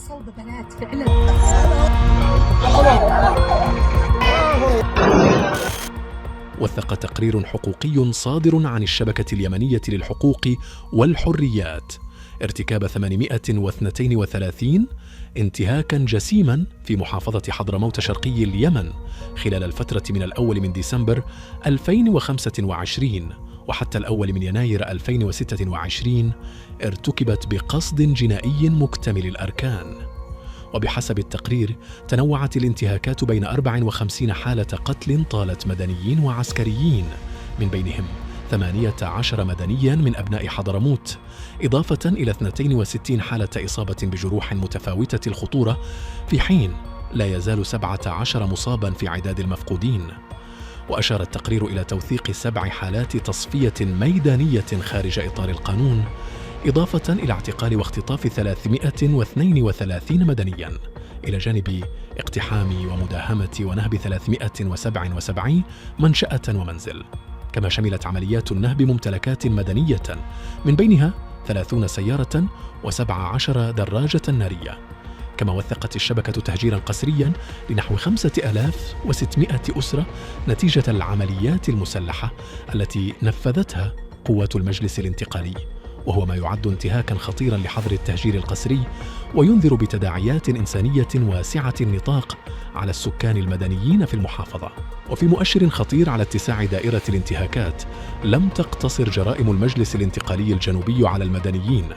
صوب بنات فعلا. وثق تقرير حقوقي صادر عن الشبكة اليمنية للحقوق والحريات ارتكاب 832 انتهاكا جسيما في محافظة حضرموت شرقي اليمن خلال الفترة من الأول من ديسمبر 2025 وحتى الأول من يناير 2026 ارتكبت بقصد جنائي مكتمل الأركان. وبحسب التقرير تنوعت الانتهاكات بين 54 حالة قتل طالت مدنيين وعسكريين، من بينهم 18 مدنيا من أبناء حضرموت، إضافة إلى 62 حالة إصابة بجروح متفاوتة الخطورة، في حين لا يزال 17 مصابا في عداد المفقودين. وأشار التقرير إلى توثيق 7 حالات تصفية ميدانية خارج إطار القانون، إضافة إلى اعتقال واختطاف 332 مدنيا، إلى جانب اقتحام ومداهمة ونهب 377 منشأة ومنزل. كما شملت عمليات النهب ممتلكات مدنية، من بينها 30 سيارة و17 دراجة نارية. كما وثقت الشبكة تهجيرا قسريا لنحو 5600 أسرة نتيجة العمليات المسلحة التي نفذتها قوات المجلس الانتقالي، وهو ما يعد انتهاكا خطيرا لحظر التهجير القسري، وينذر بتداعيات إنسانية واسعة النطاق على السكان المدنيين في المحافظة. وفي مؤشر خطير على اتساع دائرة الانتهاكات، لم تقتصر جرائم المجلس الانتقالي الجنوبي على المدنيين،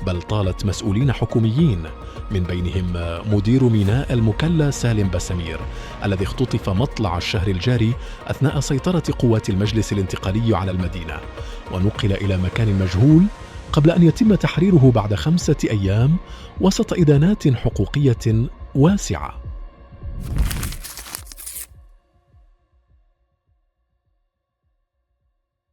بل طالت مسؤولين حكوميين، من بينهم مدير ميناء المكلا سالم بسمير الذي اختطف مطلع الشهر الجاري أثناء سيطرة قوات المجلس الانتقالي على المدينة، ونقل إلى مكان مجهول قبل أن يتم تحريره بعد 5 أيام وسط إدانات حقوقية واسعة.